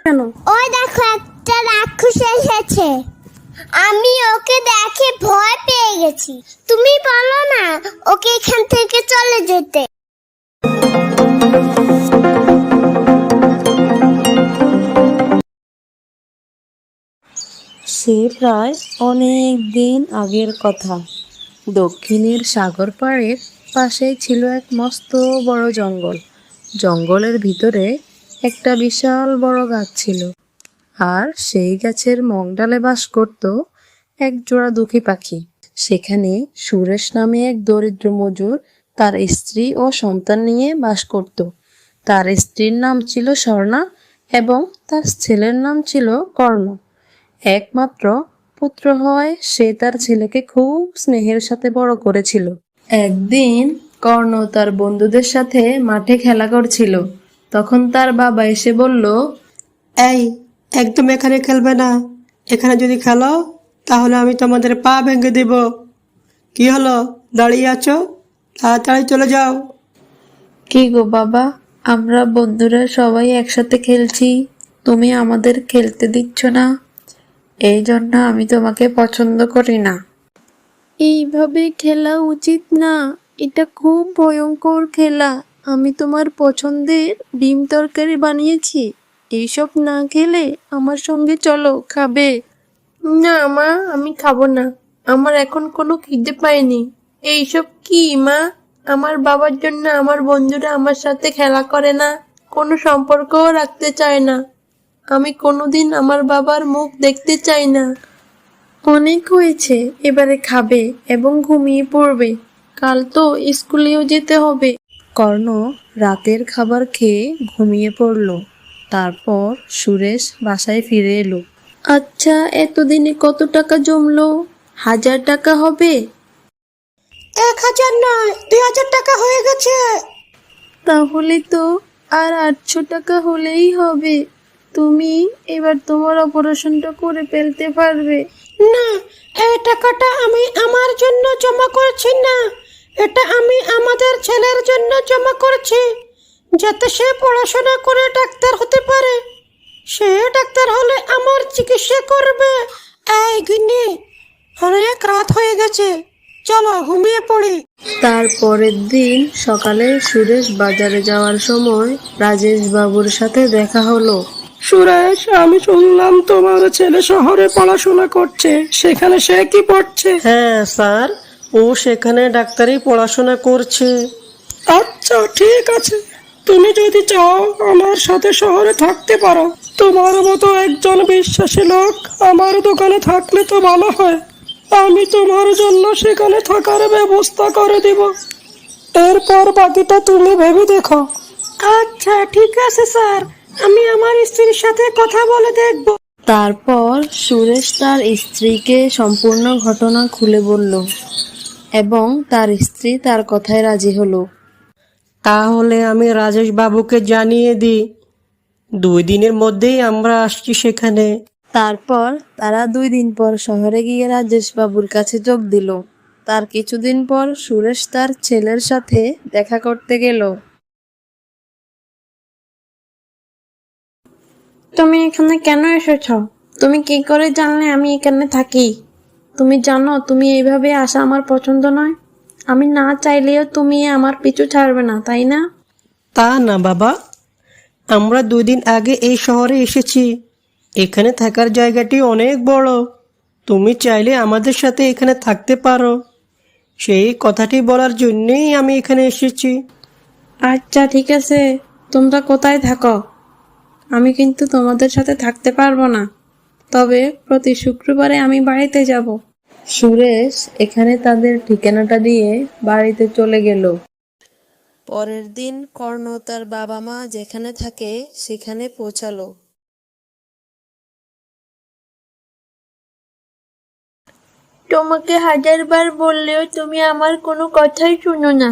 কেন? ওই দেখো একটা রাক্ষস এসেছে। আমি ওকে দেখে ভয় পেয়ে গেছি। তুমি বলো না ওকে এখান থেকে চলে যেতে। সে প্রায় অনেক দিন আগের কথা। দক্ষিণের সাগর পাড়ের পাশেই ছিল এক মস্ত বড় জঙ্গল। জঙ্গলের ভিতরে একটা বিশাল বড় গাছ ছিল, আর সেই গাছের মংডালে বাস করত এক জোড়া দুঃখী পাখি। সেখানে সুরেশ নামে এক দরিদ্র মজুর তার স্ত্রী ও সন্তান নিয়ে বাস করত। তার স্ত্রীর নাম ছিল স্বর্ণা এবং তার ছেলের নাম ছিল কর্ণ। একমাত্র পুত্র হওয়ায় সে তার ছেলেকে খুব স্নেহের সাথে বড় করেছিল। একদিন কর্ণ তার বন্ধুদের সাথে মাঠে খেলা করছিল। তখন তার বাবা এসে বলল, এই, একদম এখানে খেলবে না। এখানে যদি খেলো তাহলে আমি তোমাদের পা ভেঙে দেব। কি হলো, দাঁড়িয়ে আছো? তাড়াতাড়ি চলে যাও। কি গো বাবা, আমরা বন্ধুরা সবাই একসাথে খেলছি, তুমি আমাদের খেলতে দিচ্ছ না। এই জন্য আমি তোমাকে পছন্দ করি না। এইভাবে খেলা উচিত না, এটা খুব ভয়ঙ্কর খেলা। আমি তোমার পছন্দের ডিম তরকারি বানিয়েছি, এইসব না খেলে আমার সঙ্গে চলো, খাবে? না মা, আমি খাবো না, আমার এখন কোনো খিদে পায়নি। এইসব কি মা? আমার বাবার জন্য আমার বন্ধুরা আমার সাথে খেলা করে না, কোনো সম্পর্কও রাখতে চায় না। আমি কোনোদিন আমার বাবার মুখ দেখতে চাই না। অনেক হয়েছে, এবারে খাবে এবং ঘুমিয়ে পড়বে, কাল তো স্কুলেও যেতে হবে। কর্ণ রাতের খাবার খেয়ে ঘুমিয়ে পড়ল। তারপর সুরেশ বাসায় ফিরে এলো। আচ্ছা, এতদিনে কত টাকা জমলো? 1000 টাকা হবে? 1000 নয়, 2000 টাকা হয়ে গেছে। তাহলে তো আর 800 টাকা হলেই হবে। তুমি এবার তোমার অপারেশনটা করে ফেলতে পারবে। না, এই টাকাটা আমি আমার জন্য জমা করছি না, এটা আমি আমাদের ছেলের জন্য জমা করছি, যাতে সে পড়াশোনা করে ডাক্তার হতে পারে। সে ডাক্তার হলে আমার চিকিৎসা করবে। এই গিন্নি, অনেক রাত হয়ে গেছে, চলো ঘুমিয়ে পড়ি। তারপরের দিন সকালে সুরেশ বাজারে যাওয়ার সময় রাজেশ বাবুর সাথে দেখা হলো। সুরেশ, আমি শুনলাম তোমার ছেলে শহরে পড়াশোনা করছে, সেখানে সে কি পড়ছে? হ্যাঁ স্যার, ও সেখানে ডাক্তারি পড়াশোনা করছে। আচ্ছা, ঠিক আছে, তুমি যদি চাও আমার সাথে শহরে থাকতে পারো। তোমার মতো একজন বিশ্বাসী লোক আমার দোকানে থাকলে তো ভালো হয়। আমি তোমার জন্য সেখানে থাকার ব্যবস্থা করে দিব। এরপর বাকিটা তুমি ভেবে দেখো। আচ্ছা, ঠিক আছে স্যার, আমি আমার স্ত্রীর সাথে কথা বলে দেখব। তারপর সুরেশ তার স্ত্রীকে সম্পূর্ণ ঘটনা খুলে বলল এবং তার স্ত্রী তার কথায় রাজি হলো। তাহলে আমি রাজেশ বাবুকে জানিয়ে দিই, 2 দিনের মধ্যেই আমরা আসছি সেখানে। তারপর তারা 2 দিন পর শহরে গিয়ে রাজেশ বাবুর কাছে যোগ দিল। তার কিছুদিন পর সুরেশ তার ছেলের সাথে দেখা করতে গেল। তুমি এখানে কেন এসেছ? তুমি কি করে জানলে আমি এখানে থাকি? তুমি জানো তুমি এইভাবে আসা আমার পছন্দ নয়। আমি না চাইলেও তুমি আমার পিছু ছাড়বে না, তাই না? তা না বাবা, আমরা 2 দিন আগে এই শহরে এসেছি। এখানে থাকার জায়গাটি অনেক বড়, তুমি চাইলে আমাদের সাথে এখানে থাকতে পারো। সেই কথাটি বলার জন্যই আমি এখানে এসেছি। আচ্ছা ঠিক আছে, তোমরা কোথায় থাকো? আমি কিন্তু তোমাদের সাথে থাকতে পারবো না, তবে প্রতি শুক্রবারে আমি বাড়িতে যাব। সুরেশ এখানে তাদের ঠিকানাটা দিয়ে বাড়িতে চলে গেল। পরের দিন কর্ণ তার বাবা মা যেখানে থাকে সেখানে পৌঁছালো। তোমাকে 1000 বার বললেও তুমি আমার কোনো কথাই শুনো না।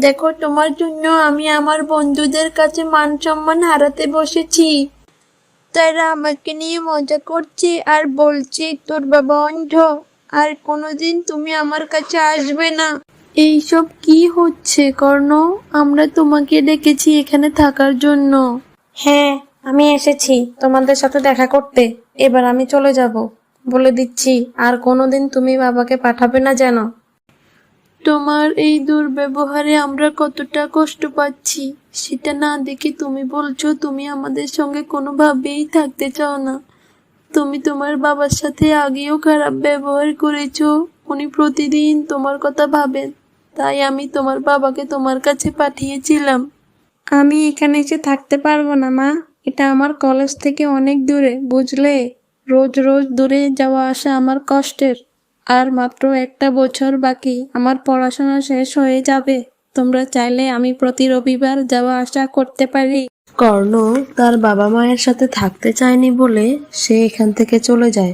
দেখো, তোমার জন্য আমি আমার বন্ধুদের কাছে মান সম্মান হারাতে বসেছি। তারা আমাকে নিয়ে মজা করছে আর বলছে তোর বাবা অন্ধ, আর কোনোদিন তুমি আমার কাছে আসবে না। এইসব কি হচ্ছে কর্ণ? আমরা তোমাকে ডেকেছি এখানে থাকার জন্য। হ্যাঁ, আমি এসেছি তোমাদের সাথে দেখা করতে। এবার আমি চলে যাব। বলে দিচ্ছি, আর কোনোদিন তুমি বাবাকে পাঠাবে না যেন। তোমার এই দুর্ব্যবহারে আমরা কতটা কষ্ট পাচ্ছি সেটা না দেখে তুমি বলছো তুমি আমাদের সঙ্গে কোনোভাবেই থাকতে চাও না। তুমি তোমার বাবার সাথে আগেও খারাপ ব্যবহার করেছো। উনি প্রতিদিন তোমার কথা ভাবেন, তাই আমি তোমার বাবাকে তোমার কাছে পাঠিয়েছিলাম। আমি এখানে এসে থাকতে পারবো না মা। এটা আমার কলেজ থেকে অনেক দূরে, বুঝলে? রোজ রোজ দূরে যাওয়া আসা আমার কষ্টের। আর মাত্র একটা বছর বাকি, আমার পড়াশোনা শেষ হয়ে যাবে। তোমরা চাইলে আমি প্রতি রবিবার যাওয়া আসা করতে পারি। কর্ণ তার বাবা মায়ের সাথে থাকতে চায়নি বলে সে এখান থেকে চলে যায়,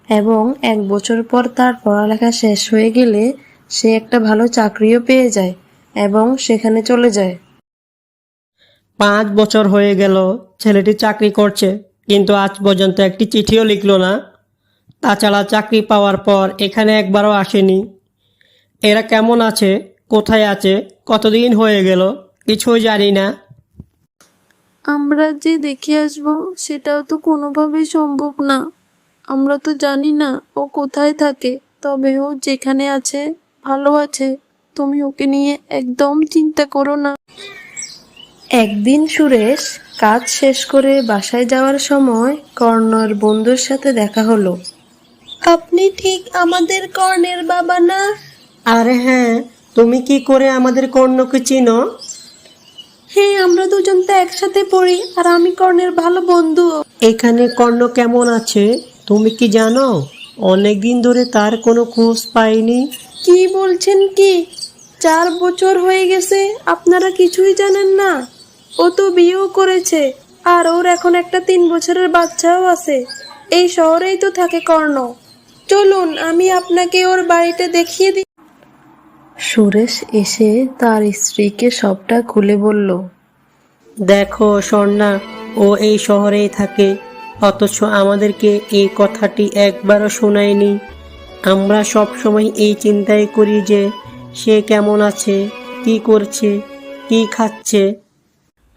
এবং 1 বছর পর তার পড়ালেখা শেষ হয়ে গেলে সে একটা ভালো চাকরিও পেয়ে যায় এবং সেখানে চলে যায়। 5 বছর হয়ে গেল ছেলেটি চাকরি করছে, কিন্তু আজ পর্যন্ত একটি চিঠিও লিখলো না। তাছাড়া চাকরি পাওয়ার পর এখানে একবারও আসেনি। এরা কেমন আছে, কোথায় আছে, কতদিন হয়ে গেল, কিছুই জানি না। আমরা যে দেখে আসবো সেটাও তো কোনোভাবেই সম্ভব না। আমরা তো জানি না ও কোথায় থাকে, তবে ও যেখানে আছে ভালো আছে। তুমি ওকে নিয়ে একদম চিন্তা করো না। একদিন সুরেশ কাজ শেষ করে বাসায় যাওয়ার সময় কর্ণর বন্ধুর সাথে দেখা হলো। আপনি ঠিক আমাদের কর্ণের বাবা না? আরে হ্যাঁ, তুমি কি করে আমাদের কর্ণকে চিনো? হ্যাঁ, আমরা দুজন তো একসাথে পড়ি, আর আমি কর্ণের ভালো বন্ধু। এখানে কর্ণ কেমন আছে তুমি কি জানো? অনেকদিন ধরে তার কোনো খোঁজ পাইনি। কি বলছেন কি? 4 বছর হয়ে গেছে, আপনারা কিছুই জানেন না? ও তো বিয়েও করেছে, আর ওর এখন একটা 3 বছরের বাচ্চাও আছে। এই শহরেই তো থাকে কর্ণ। চলুন আমি আপনাকে ওর বাড়িটা দেখিয়ে দিই। সুরেশ এসে তার স্ত্রীকে সবটা খুলে বলল। দেখো স্বর্ণা, ও এই শহরেই থাকে, অথচ আমাদেরকে এই কথাটি একবারও শোনায়নি। আমরা সব সময় এই চিন্তাই করি যে সে কেমন আছে, কি করছে, কি খাচ্ছে।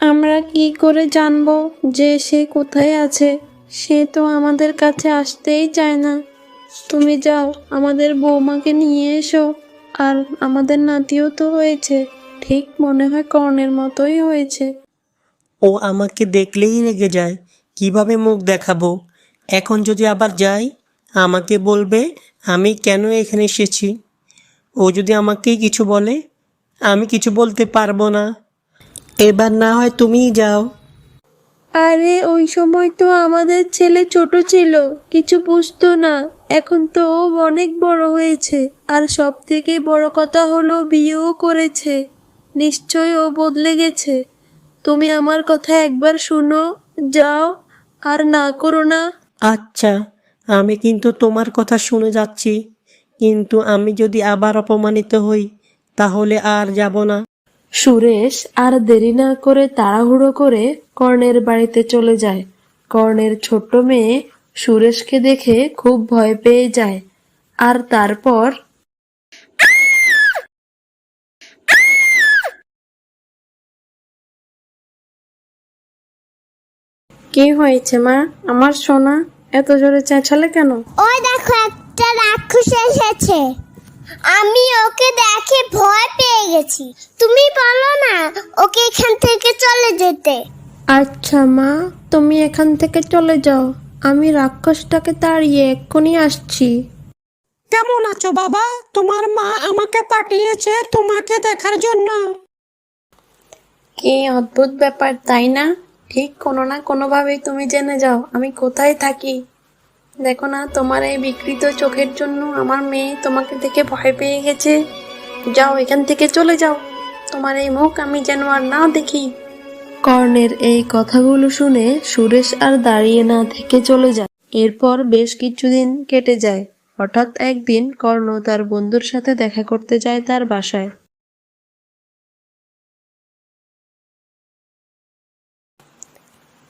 আমরা কি করে জানবো যে সে কোথায় আছে? সে তো আমাদের কাছে আসতেই চায় না। তুমি যাও, আমাদের বৌমাকে নিয়ে এসো। আর আমাদের নাতিও তো হয়েছে, ঠিক মনে হয় কর্ণের মতোই হয়েছে। ও আমাকে দেখলেই রেগে যায়, কিভাবে মুখ দেখাবো? এখন যদি আবার যাই, আমাকে বলবে আমি কেন এখানে এসেছি। ও যদি আমাকেই কিছু বলে, আমি কিছু বলতে পারবো না। এবার না হয় তুমিই যাও। আরে ওই সময় তো আমাদের ছেলে ছোট ছিল, কিছু বুঝতো না। এখন তো ও অনেক বড় হয়েছে, আর সব থেকে বড় কথা হলো বিয়েও করেছে। নিশ্চয় ও বদলে গেছে। তুমি আমার কথা একবার শুনো, যাও, আর না করো না। আচ্ছা, আমি কিন্তু তোমার কথা শুনে যাচ্ছি, কিন্তু আমি যদি আবার অপমানিত হই তাহলে আর যাব না। সুরেশ আর দেরি না করে তাড়াহুড়ো করে কর্ণের বাড়িতে চলে যায়। কর্ণের ছোট্ট মেয়ে সুরেশকে দেখে খুব ভয় পেয়ে যায়, আর তারপর কি হয়েছে মা? আমার সোনা এত জোরে চেঁচালে কেন? ওই দেখো একটা রাক্ষস এসেছে। আমি ওকে দেখে ভয় পেয়ে গেছি। তুমি বলো না ওকে এখান থেকে চলে যেতে। আচ্ছা মা, তুমি এখান থেকে চলে যাও। আমি রাক্ষসটাকে তাড়িয়ে এক্ষুনি আসছি। কেমন আছো বাবা? তোমার মা আমাকে পাঠিয়েছে তোমাকে দেখার জন্য। কি অদ্ভুত ব্যাপার, তাই না? ঠিক কোনো না কোনোভাবেই তুমি জেনে যাও আমি কোথায় থাকি। দেখো না, তোমার এই বিকৃত চোখের জন্য আমার মেয়ে তোমাকে দেখে ভয় পেয়ে গেছে। যাও, এখান থেকে চলে যাও। তোমার এই মুখ আমি যেন আর না দেখি। কর্ণের এই কথাগুলো শুনে সুরেশ আর দাঁড়িয়ে না থেকে চলে যায়। এরপর বেশ কিছুদিন কেটে যায়। হঠাৎ একদিন কর্ণ তার বন্ধুর সাথে দেখা করতে যায় তার বাসায়।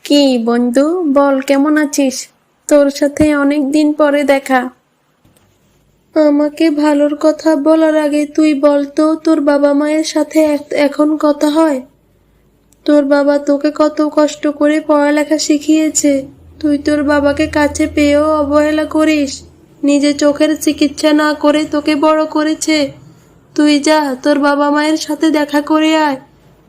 কি বন্ধু, বল কেমন আছিস? তোর সাথে অনেক দিন পরে দেখা। আমাকে ভালোর কথা বলার আগে তুই বল তো, তোর বাবা মায়ের সাথে এখন কথা হয়? তোর বাবা তোকে কত কষ্ট করে পড়ালেখা শিখিয়েছে, তুই তোর বাবাকে কাছে পেয়েও অবহেলা করিস। নিজে চোখের চিকিৎসা না করে তোকে বড় করেছে। তুই যা, তোর বাবা মায়ের সাথে দেখা করে আয়,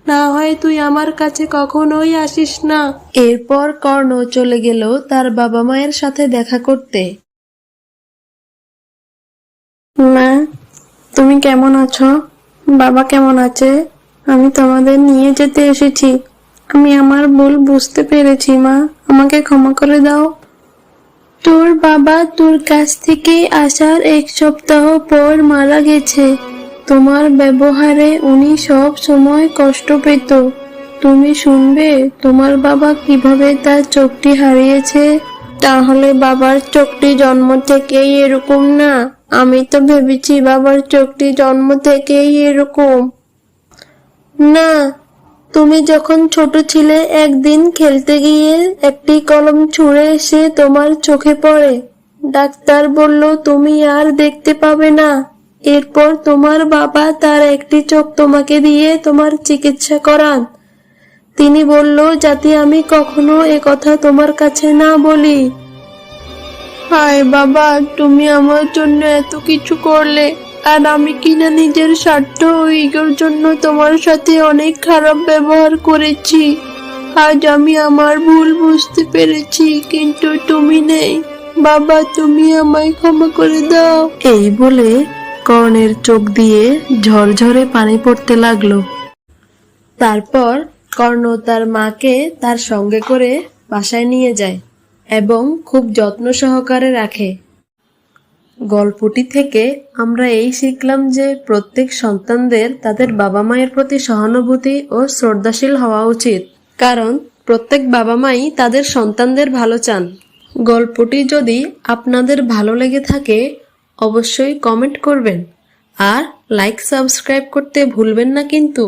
না হয় তুই আমার কাছে কখনোই আসিস না। এরপর কর্ণ চলে গেল তার বাবা মায়ের সাথে দেখা করতে। মা, তুমি কেমন আছো? বাবা কেমন আছে? আমি তোমাদের নিয়ে যেতে এসেছি। আমি আমার ভুল বুঝতে পেরেছি মা, আমাকে ক্ষমা করে দাও। তোর বাবা তোর কাছ থেকে আসার 1 সপ্তাহ পর মারা গেছে। তোমার ব্যবহারে উনি সব সময় কষ্ট পেত। তুমি শুনবে তোমার বাবা কিভাবে তার চোখটি হারিয়েছে? তাহলে বাবার চোখটি জন্ম থেকেই এরকম না? আমি তো ভেবেছি বাবার চোখটি জন্ম থেকেই এরকম। না, তুমি যখন ছোট ছিলে একদিন খেলতে গিয়ে একটি কলম ছুঁড়ে এসে তোমার চোখে পড়ে। ডাক্তার বলল তুমি আর দেখতে পাবে না। এরপর তোমার বাবা তার একটি চোখ তোমাকে দিয়ে তোমার চিকিৎসা করান। তিনি বলল যাতে আমি কখনো এ কথা তোমার কাছে না বলি। হায় বাবা, তুমি আমার জন্য এত কিছু করলে, আর আমি কিনা নিজের স্বার্থ ও ইগোর জন্য তোমার সাথে অনেক খারাপ ব্যবহার করেছি। আজ আমি আমার ভুল বুঝতে পেরেছি, কিন্তু তুমি নেই। বাবা, তুমি আমায় ক্ষমা করে দাও। এই বলে কর্ণের চোখ দিয়ে ঝরঝরে পানি পড়তে লাগলো। তারপর কর্ণ তার মাকে তার সঙ্গে করে বাসায় নিয়ে যায় এবং খুব যত্ন সহকারে রাখে। গল্পটি থেকে আমরা এই শিখলাম যে প্রত্যেক সন্তানদের তাদের বাবা মায়ের প্রতি সহানুভূতি ও শ্রদ্ধাশীল হওয়া উচিত, কারণ প্রত্যেক বাবা মাই তাদের সন্তানদের ভালো চান। গল্পটি যদি আপনাদের ভালো লেগে থাকে অবশ্যই কমেন্ট করবেন আর লাইক সাবস্ক্রাইব করতে ভুলবেন না কিন্তু।